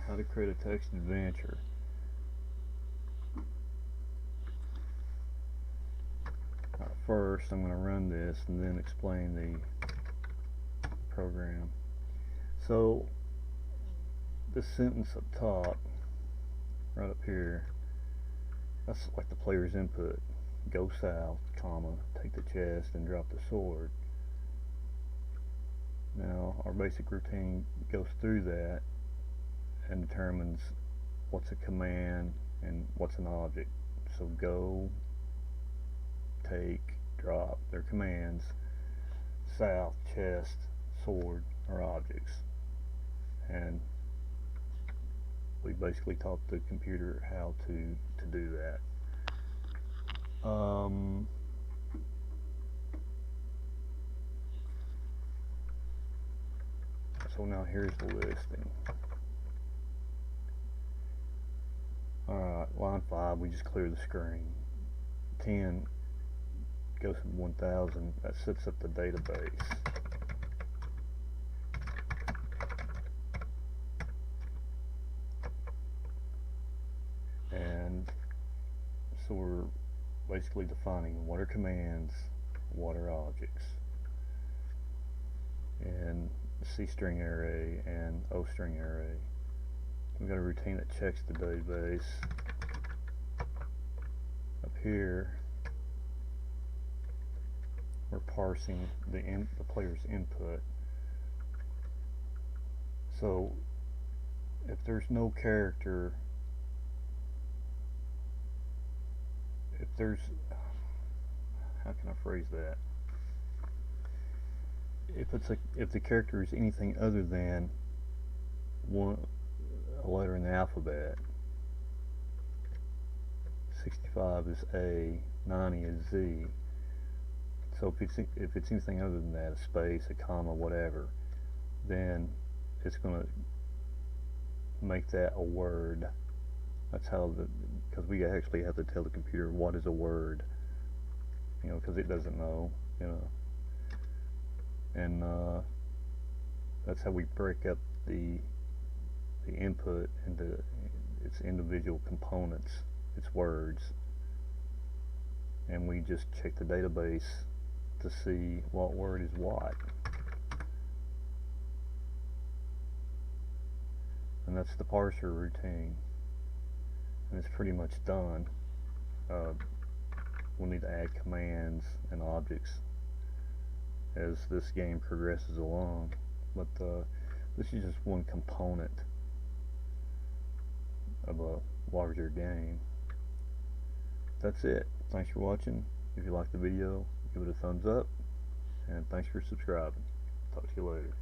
How to create a text adventure. First, I'm going to run this and then explain the program. So, this sentence up top, right up here, that's like the player's input. Go south, comma, take the chest and drop the sword. Now, our basic routine goes through that and determines what's a command and what's an object. So go, take, drop, they're commands. South, chest, sword are objects. And we basically taught the computer how to do that. So now here's the listing. Alright, line 5, we just clear the screen. 10 goes to 1000, that sets up the database. And so we're basically defining what are commands, what are objects. And C string array and O string array. We've got a routine that checks the database. Up here, we're parsing the player's input. So if there's no character, how can I phrase that? If the character is anything other than a letter in the alphabet, 65 is A, 90 is Z. So if it's anything other than that, a space, a comma, whatever, then it's going to make that a word. That's how because we actually have to tell the computer what is a word, because it doesn't know, and that's how we break up the input into its individual components, its words, and we just check the database to see what word is what. And that's the parser routine, and it's pretty much done. We'll need to add commands and objects as this game progresses along, but this is just one component of a larger game. That's it. Thanks for watching. If you liked the video, give it a thumbs up, and thanks for subscribing. Talk to you later.